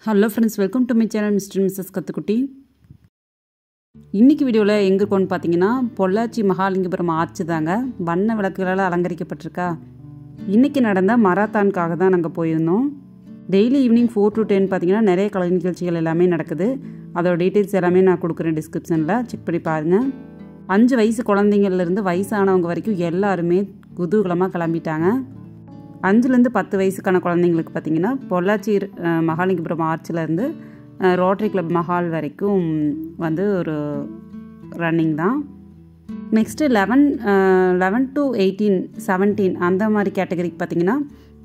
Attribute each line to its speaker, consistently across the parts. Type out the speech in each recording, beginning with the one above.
Speaker 1: Hello friends, welcome to my channel mister missus Kattukutti. இன்றைக்கி வீடியோவில் எங்கே இருக்கோன்னு பார்த்தீங்கன்னா பொள்ளாச்சி மகாலிங்கபுரம் ஆர்ச்சு தாங்க. வண்ண விளக்குகளால் அலங்கரிக்கப்பட்டிருக்கா. இன்றைக்கி நடந்த மராத்தானுக்காக தான் நாங்கள் போயிருந்தோம். டெய்லி ஈவினிங் 4 to 10 பார்த்தீங்கன்னா நிறைய கலை நிகழ்ச்சிகள் எல்லாமே நடக்குது. அதோட டீட்டெயில்ஸ் எல்லாமே நான் கொடுக்குறேன் டிஸ்கிரிப்ஷனில், செக் பண்ணி பாருங்கள். 5 வயசு குழந்தைங்கள்லேருந்து வயசானவங்க வரைக்கும் எல்லாருமே குதூகலமாக கிளம்பிட்டாங்க. 5லேருந்து 10 வயசுக்கான குழந்தைங்களுக்கு பார்த்திங்கன்னா பொள்ளாச்சி மகாலிங்கபுரம் ஆர்ச்சிலேருந்து ரோட்டரி கிளப் மஹால் வரைக்கும் வந்து ஒரு ரன்னிங் தான். நெக்ஸ்ட்டு 11 to 18, 17 அந்த மாதிரி கேட்டகரிக்கு பார்த்திங்கன்னா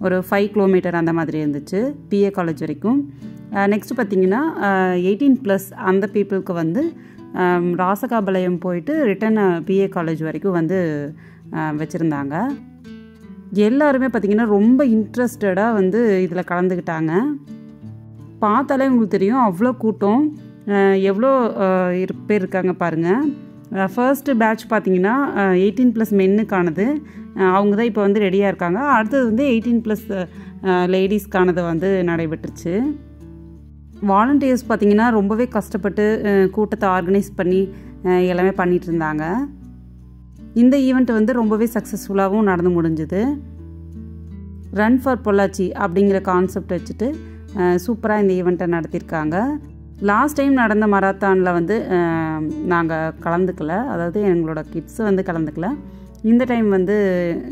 Speaker 1: ஒரு 5 கிலோமீட்டர் அந்த மாதிரி இருந்துச்சு, பிஏ காலேஜ் வரைக்கும். நெக்ஸ்ட்டு பார்த்திங்கன்னா 18+ அந்த பீப்புளுக்கு வந்து ராசகாபாளையம் போயிட்டு ரிட்டன் பிஏ காலேஜ் வரைக்கும் வந்து வச்சுருந்தாங்க. எல்லாருமே பார்த்திங்கன்னா ரொம்ப இன்ட்ரெஸ்டடாக வந்து இதில் கலந்துக்கிட்டாங்க. பார்த்தாலே உங்களுக்கு தெரியும் அவ்வளோ கூட்டம், எவ்வளோ பேர் இருக்காங்க பாருங்கள். ஃபர்ஸ்ட்டு பேட்ச் பார்த்திங்கன்னா 18+ மென்னுக்கானது, அவங்க தான் இப்போ வந்து ரெடியாக இருக்காங்க. அடுத்தது வந்து 18+ லேடிஸ்க்கானது வந்து நடைபெற்றுச்சு. வாலண்டியர்ஸ் பார்த்திங்கன்னா ரொம்பவே கஷ்டப்பட்டு கூட்டத்தை ஆர்கனைஸ் பண்ணி எல்லாமே பண்ணிகிட்டு இருந்தாங்க. இந்த ஈவெண்ட் வந்து ரொம்பவே சக்ஸஸ்ஃபுல்லாகவும் நடந்து முடிஞ்சுது. ரன் ஃபார் பொள்ளாச்சி அப்படிங்கிற கான்செப்ட் வச்சுட்டு சூப்பராக இந்த ஈவெண்ட்டை நடத்தியிருக்காங்க. லாஸ்ட் டைம் நடந்த மராத்தானில் வந்து நாங்கள் கலந்துக்கல, அதாவது எங்களோட கிட்ஸ் வந்து கலந்துக்கல. இந்த டைம் வந்து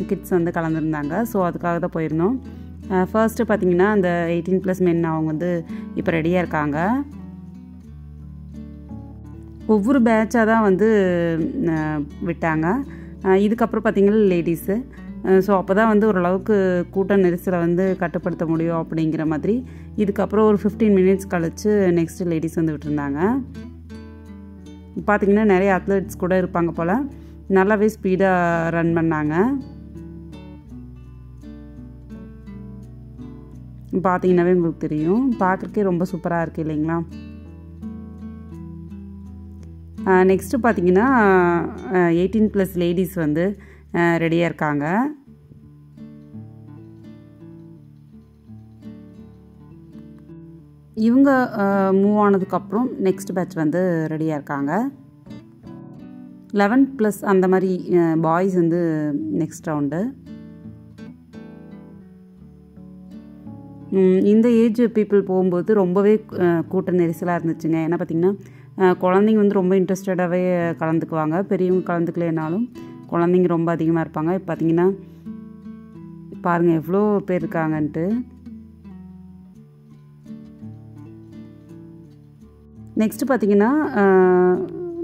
Speaker 1: கிட்ஸ் வந்து கலந்துருந்தாங்க, ஸோ அதுக்காக தான் போயிருந்தோம். ஃபர்ஸ்ட்டு பார்த்திங்கன்னா அந்த 18+ மென் அவங்க வந்து இப்போ ரெடியாக இருக்காங்க. ஒவ்வொரு பேட்சாக தான் வந்து விட்டாங்க. இதுக்கப்புறம் பார்த்திங்கன்னா லேடிஸு. ஸோ அப்போ தான் வந்து ஓரளவுக்கு கூட்ட நெரிசலை வந்து கட்டுப்படுத்த முடியும் அப்படிங்கிற மாதிரி. இதுக்கப்புறம் ஒரு 15 மினிட்ஸ் கழித்து நெக்ஸ்ட்டு லேடிஸ் வந்து விட்டுருந்தாங்க. பார்த்திங்கன்னா நிறைய அத்லெட்ஸ் கூட இருப்பாங்க போல், நல்லாவே ஸ்பீடாக ரன் பண்ணாங்க. பார்த்திங்கன்னாவே உங்களுக்கு தெரியும், பார்க்குறக்கே ரொம்ப சூப்பராக இருக்குது இல்லைங்களா. நெக்ஸ்ட்டு பார்த்திங்கன்னா 18+ லேடிஸ் வந்து ரெடியாக இருக்காங்க. இவங்க மூவ் ஆனதுக்கப்புறம் நெக்ஸ்ட் பேட்ச் வந்து ரெடியாக இருக்காங்க. 11+ அந்த மாதிரி பாய்ஸ் வந்து நெக்ஸ்ட் ரவுண்டு. இந்த ஏஜ் பீப்புள் போகும்போது ரொம்பவே கூட்ட நெரிசலாக இருந்துச்சுங்க. ஏன்னா பார்த்திங்கன்னா குழந்தைங்க வந்து ரொம்ப இன்ட்ரெஸ்டடாகவே கலந்துக்குவாங்க. பெரியவங்க கலந்துக்கலைனாலும் குழந்தைங்க ரொம்ப அதிகமாக இருப்பாங்க. இப்போ பார்த்திங்கன்னா பாருங்கள் எவ்வளோ பேர் இருக்காங்கன்ட்டு. நெக்ஸ்ட்டு பார்த்திங்கன்னா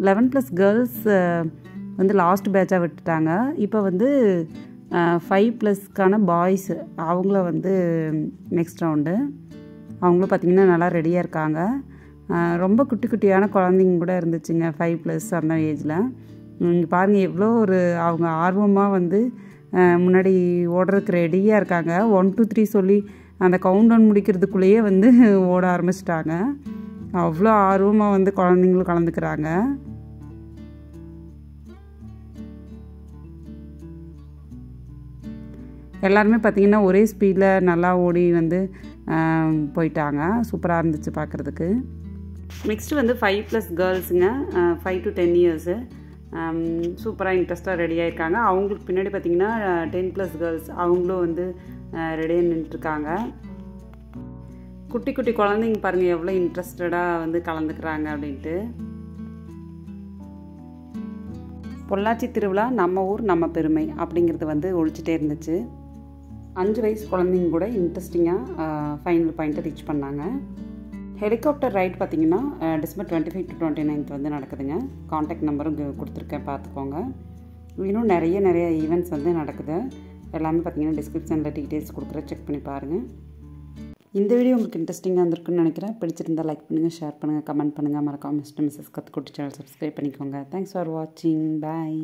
Speaker 1: 11+ கேர்ள்ஸ் வந்து லாஸ்ட் பேட்சாக விட்டுட்டாங்க. இப்போ வந்து 5+க்கான பாய்ஸ் அவங்கள வந்து நெக்ஸ்ட் ரவுண்டு. அவங்களும் பார்த்திங்கன்னா நல்லா ரெடியாக இருக்காங்க. ரொம்ப குட்டி குட்டியான குழந்தைங்க கூட இருந்துச்சுங்க, 5+ அந்த ஏஜில். இங்கே பாருங்கள் எவ்வளோ ஒரு அவங்க ஆர்வமாக வந்து முன்னாடி ஓடுறதுக்கு ரெடியாக இருக்காங்க. 1 2 3 சொல்லி அந்த கவுண்ட் டவுன் முடிக்கிறதுக்குள்ளேயே வந்து ஓட ஆரம்பிச்சிட்டாங்க. அவ்வளோ ஆர்வமாக வந்து குழந்தைங்களும் கலந்துக்கிறாங்க. எல்லாருமே பார்த்திங்கன்னா ஒரே ஸ்பீடில் நல்லா ஓடி வந்து போயிட்டாங்க. சூப்பராக இருந்துச்சு பார்க்குறதுக்கு. நெக்ஸ்ட்டு வந்து 5+ கேர்ள்ஸுங்க, 5 to 10 இயர்ஸு. சூப்பராக இன்ட்ரெஸ்ட்டாக ரெடியாக இருக்காங்க. அவங்களுக்கு பின்னாடி பார்த்திங்கன்னா 10+ கேர்ள்ஸ் அவங்களும் வந்து ரெடியாக நின்றுட்டுருக்காங்க. குட்டி குட்டி குழந்தைங்க பாருங்கள் எவ்வளோ இன்ட்ரெஸ்டடாக வந்து கலந்துக்கிறாங்க அப்படின்ட்டு. பொள்ளாச்சி திருவிழா நம்ம ஊர் நம்ம பெருமை அப்படிங்கிறது வந்து ஒழிச்சிட்டே இருந்துச்சு. 5 வயசு குழந்தைங்க கூட இன்ட்ரெஸ்டிங்காக ஃபைனல் பாயிண்ட்டை ரீச் பண்ணாங்க. ஹெலிகாப்டர் ரைட் பார்த்திங்கன்னா December 25 to 29 வந்து நடக்குதுங்க. காண்டாக்ட் நம்பரும் கொடுத்துருக்கேன், பார்த்துக்கோங்க. இன்னும் நிறைய ஈவெண்ட்ஸ் வந்து நடக்குது. எல்லாமே பார்த்திங்கன்னா டிஸ்கிரிப்ஷனில் டீட்டெயில்ஸ் கொடுக்குறேன், செக் பண்ணி பாருங்கள். இந்த வீடியோ உங்களுக்கு இன்ட்ரெஸ்டிங்காக இருந்திருக்குன்னு நினைக்கிறேன். பிடிச்சிருந்தால் லைக் பண்ணுங்கள், ஷேர் பண்ணுங்கள், கமெண்ட் பண்ணுங்கள். மறக்காம mister missus Kathukutti channel subscribe பண்ணிக்கோங்க. தேங்க்ஸ் ஃபார் வாட்சிங். பாய்.